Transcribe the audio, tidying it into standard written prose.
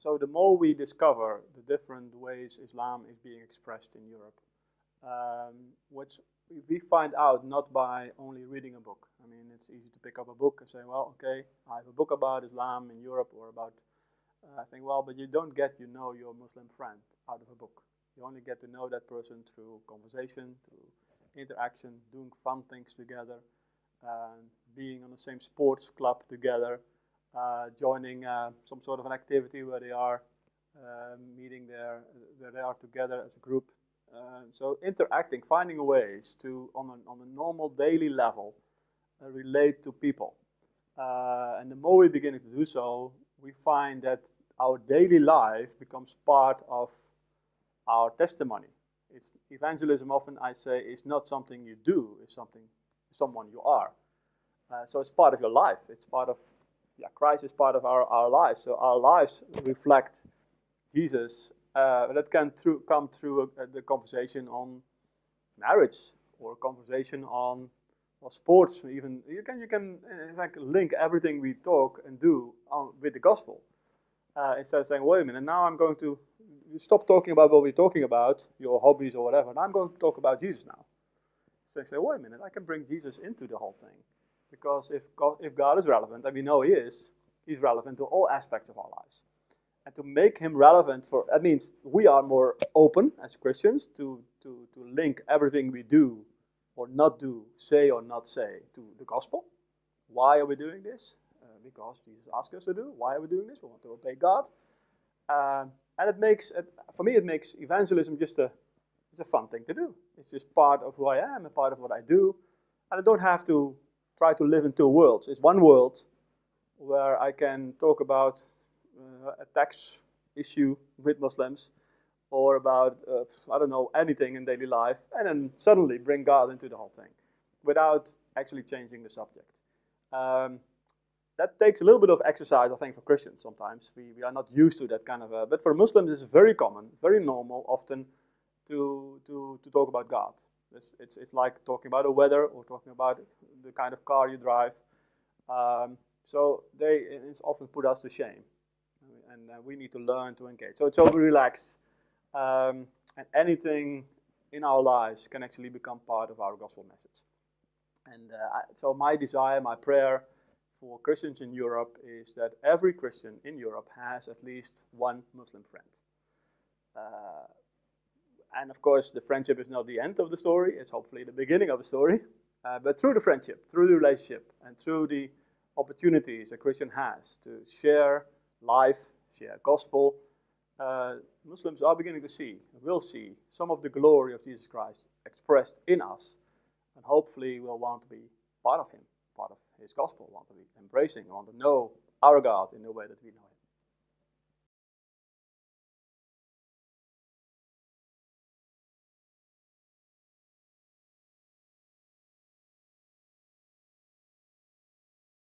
so the more we discover the different ways Islam is being expressed in Europe, which we find out not by only reading a book. I mean, it's easy to pick up a book and say, well, okay, I have a book about Islam in Europe or about, I think, well, but you don't get to know your Muslim friend out of a book. You only get to know that person through conversation, through interaction, doing fun things together, being on the same sports club together, joining some sort of an activity where they are meeting there, where they are together as a group. So interacting, finding ways to, on a normal daily level, relate to people. And the more we're beginning to do so, we find that our daily life becomes part of our testimony. It's evangelism, often I say, is not something you do, it's someone you are. So it's part of your life. It's part of, Christ is part of our lives. So our lives reflect Jesus. That can come through the conversation on marriage or conversation on sports. Even you can in fact link everything we talk and do with the gospel. Instead of saying, wait a minute, now I'm going to stop talking about what we're talking about, your hobbies or whatever, and I'm going to talk about Jesus now. So they say, wait a minute, I can bring Jesus into the whole thing. Because if God is relevant, and we know He is, He's relevant to all aspects of our lives. And to make Him relevant that means we are more open as Christians to link everything we do or not do, say or not say, to the gospel. Why are we doing this? Because Jesus asked us to do. Why are we doing this? We want to obey God. And it makes, for me, it makes evangelism just it's a fun thing to do. It's just part of who I am, a part of what I do. And I don't have to try to live in two worlds. It's one world where I can talk about a tax issue with Muslims or about, I don't know, anything in daily life, and then suddenly bring God into the whole thing without actually changing the subject. That takes a little bit of exercise, I think, for Christians sometimes. We are not used to that kind of but for Muslims it's very common, very normal often to talk about God. It's like talking about the weather or talking about the kind of car you drive. So it's often put us to shame. And we need to learn to engage. So we relax. And anything in our lives can actually become part of our gospel message. And so my desire, my prayer for Christians in Europe is that every Christian in Europe has at least one Muslim friend. And of course, the friendship is not the end of the story. It's hopefully the beginning of the story. But through the friendship, through the relationship, and through the opportunities a Christian has to share life, share gospel, Muslims are beginning to see, will see, some of the glory of Jesus Christ expressed in us. And hopefully will want to be part of Him, part of His gospel, want to be embracing, want to know our God in the way that we know Him.